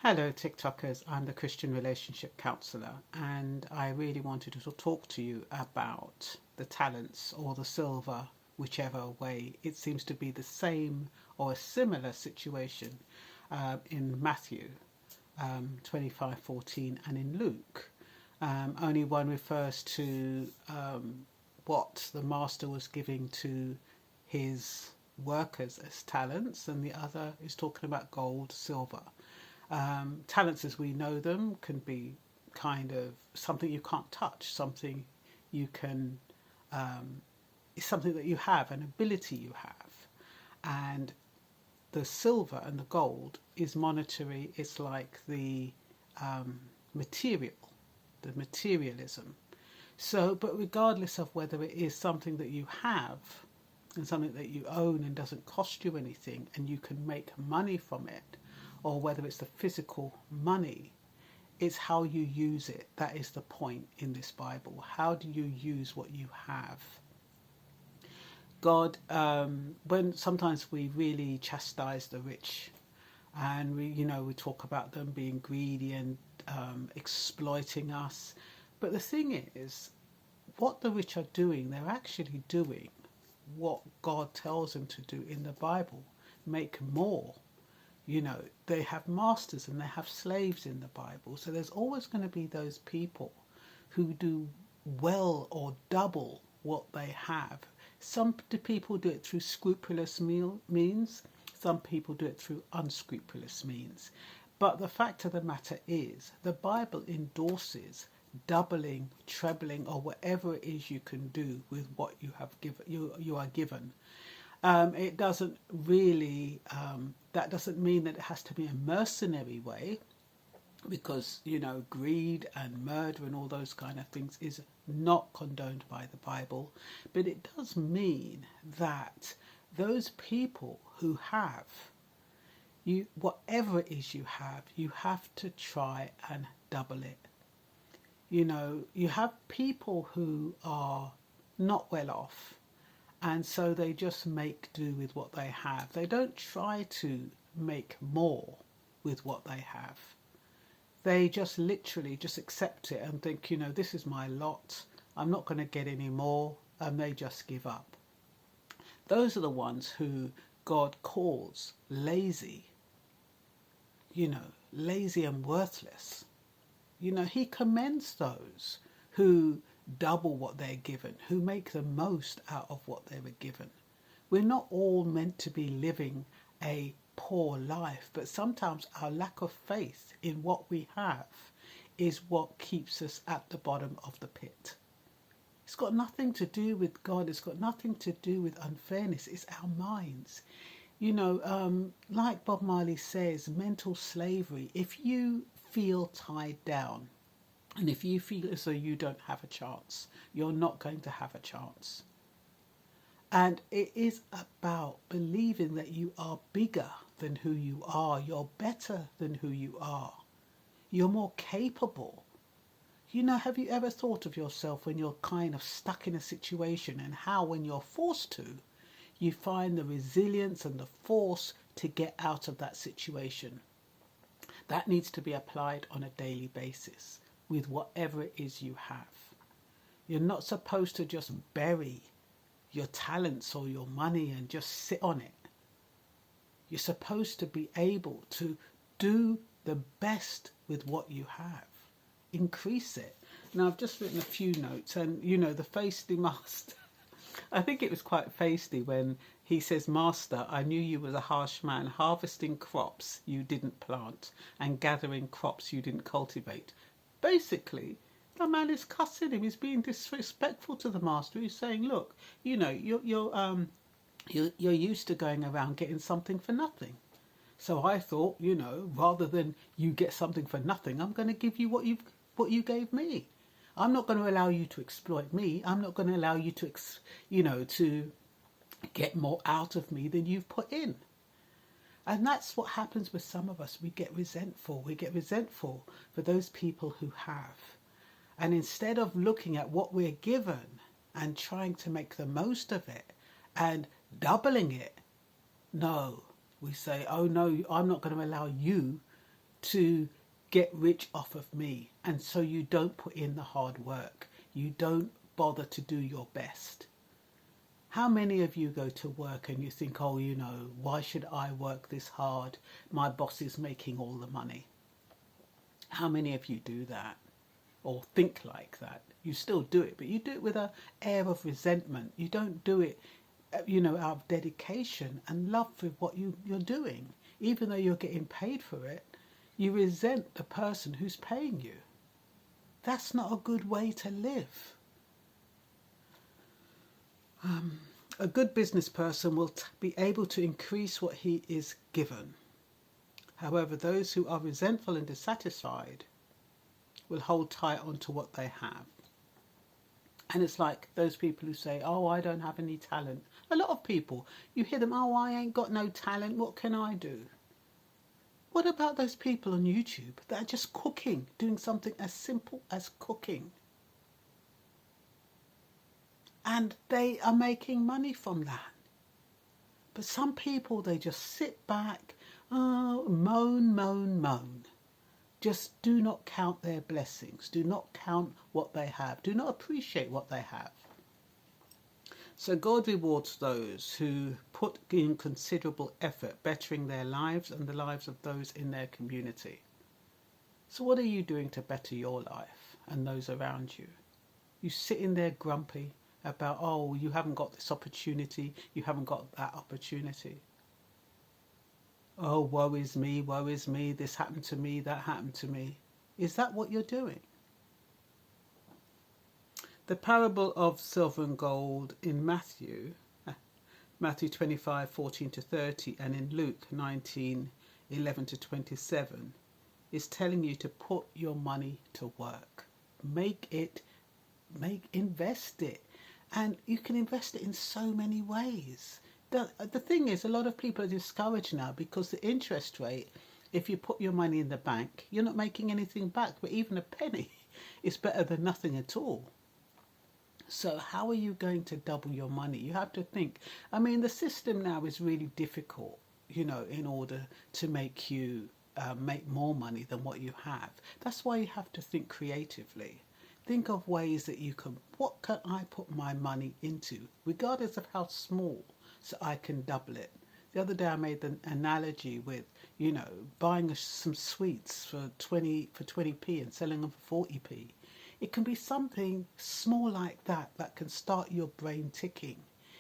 Hello TikTokers, I'm the Christian Relationship Counsellor and I really wanted to talk to you about the talents or the silver, whichever way. It seems to be the same or a similar situation in Matthew 25:14 and in Luke. Only one refers to what the master was giving to his workers as talents, and the other is talking about gold, silver. Talents as we know them can be kind of something you can't touch, something you can, it's something that you have, an ability you have. And the silver and the gold is monetary, it's like the material, the materialism. So, but regardless of whether it is something that you have and something that you own and doesn't cost you anything and you can make money from it, or whether it's the physical money, it's how you use it. That is the point in this Bible. How do you use what you have? God, when sometimes we really chastise the rich, and we talk about them being greedy and exploiting us. But the thing is, what the rich are doing, they're actually doing what God tells them to do in the Bible. Make more. They have masters and they have slaves in the Bible. So there's always going to be those people who do well or double what they have. Some people do it through scrupulous means. Some people do it through unscrupulous means. But the fact of the matter is, the Bible endorses doubling, trebling, or whatever it is you can do with what you have given. You are given. It doesn't really, that doesn't mean that it has to be a mercenary way, because, greed and murder and all those kind of things is not condoned by the Bible. But it does mean that those people who have, whatever it is you have to try and double it. You have people who are not well off, and so they just make do with what they have. They don't try to make more with what they have. They just literally just accept it and think, this is my lot. I'm not going to get any more. And they just give up. Those are the ones who God calls lazy. Lazy and worthless. He commends those who double what they're given, who make the most out of what they were given. We're not all meant to be living a poor life, but sometimes our lack of faith in what we have is what keeps us at the bottom of the pit. It's got nothing to do with God. It's got nothing to do with unfairness. It's our minds. Like Bob Marley says, mental slavery. If you feel tied down, and if you feel as though you don't have a chance, you're not going to have a chance. And it is about believing that you are bigger than who you are. You're better than who you are. You're more capable. Have you ever thought of yourself when you're kind of stuck in a situation, and how when you're forced to, you find the resilience and the force to get out of that situation? That needs to be applied on a daily basis with whatever it is you have. You're not supposed to just bury your talents or your money and just sit on it. You're supposed to be able to do the best with what you have. Increase it. Now, I've just written a few notes, and the feisty master. I think it was quite feisty when he says, "Master, I knew you was a harsh man, harvesting crops you didn't plant and gathering crops you didn't cultivate." Basically, the man is cussing him. He's being disrespectful to the master. He's saying, "Look, you're used to going around getting something for nothing. So I thought, rather than you get something for nothing, I'm going to give you what you gave me. I'm not going to allow you to exploit me. I'm not going to allow you to, to get more out of me than you've put in." And that's what happens with some of us. We get resentful. We get resentful for those people who have. And instead of looking at what we're given and trying to make the most of it and doubling it, no, we say, "Oh no, I'm not going to allow you to get rich off of me. And so you don't put in the hard work. You don't bother to do your best. How many of you go to work and you think, oh, you know, why should I work this hard? My boss is making all the money. How many of you do that or think like that? You still do it, but you do it with an air of resentment. You don't do it, you know, out of dedication and love for what you're doing. Even though you're getting paid for it, you resent the person who's paying you. That's not a good way to live. A good business person will be able to increase what he is given. However, those who are resentful and dissatisfied will hold tight onto what they have. And it's like those people who say, oh, I don't have any talent. A lot of people, you hear them, oh, I ain't got no talent. What can I do? What about those people on YouTube that are just cooking, doing something as simple as cooking? And they are making money from that. But some people, they just sit back, moan, moan, moan. Just do not count their blessings. Do not count what they have. Do not appreciate what they have. So God rewards those who put in considerable effort, bettering their lives and the lives of those in their community. So what are you doing to better your life and those around you? You sitting there grumpy about, oh, you haven't got this opportunity, you haven't got that opportunity. Oh, woe is me, this happened to me, that happened to me. Is that what you're doing? The parable of silver and gold in Matthew 25:14-30, and in Luke 19:11-27 is telling you to put your money to work. Invest it. And you can invest it in so many ways. The thing is, a lot of people are discouraged now because the interest rate, if you put your money in the bank, you're not making anything back, but even a penny is better than nothing at all. So how are you going to double your money? You have to think. I mean, the system now is really difficult, you know, in order to make you make more money than what you have. That's why you have to think creatively. Think of ways that you can, what can I put my money into, regardless of how small, so I can double it. The other day I made an analogy with, you know, buying some sweets for 20p and selling them for 40p. It can be something small like that that can start your brain ticking.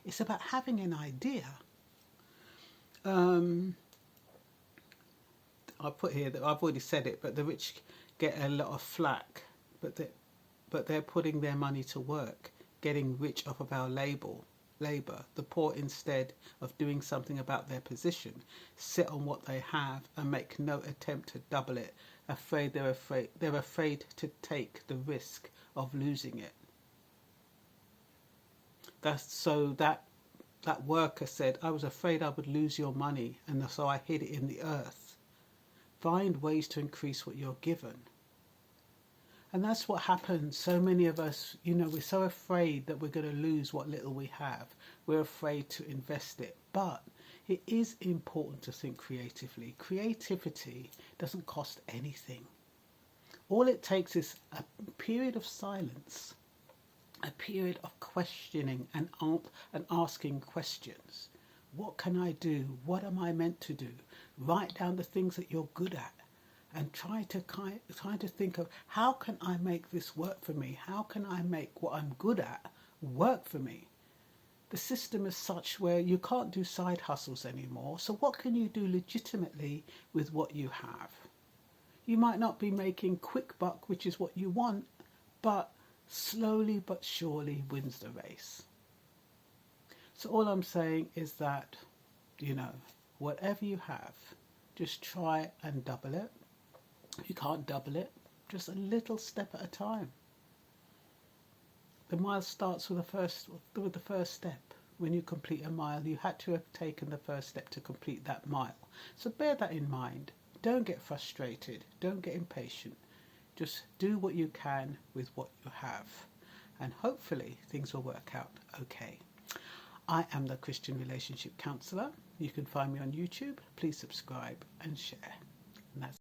It's about having an idea. I put here that I've already said it, but the rich get a lot of flack, but they're putting their money to work, getting rich off of our labour. The poor, instead of doing something about their position, sit on what they have and make no attempt to double it. They're afraid to take the risk of losing it. That worker said, I was afraid I would lose your money, and so I hid it in the earth. Find ways to increase what you're given. And that's what happens. So many of us, you know, we're so afraid that we're going to lose what little we have. We're afraid to invest it. But it is important to think creatively. Creativity doesn't cost anything. All it takes is a period of silence, a period of questioning and asking questions. What can I do? What am I meant to do? Write down the things that you're good at. And try to think of, how can I make this work for me? How can I make what I'm good at work for me? The system is such where you can't do side hustles anymore. So what can you do legitimately with what you have? You might not be making quick buck, which is what you want, but slowly but surely wins the race. So all I'm saying is that, you know, whatever you have, just try and double it. If you can't double it, just a little step at a time. The mile starts with the first step. When you complete a mile, you had to have taken the first step to complete that mile. So bear that in mind. Don't get frustrated. Don't get impatient. Just do what you can with what you have. And hopefully things will work out okay. I am the Christian Relationship Counsellor. You can find me on YouTube. Please subscribe and share.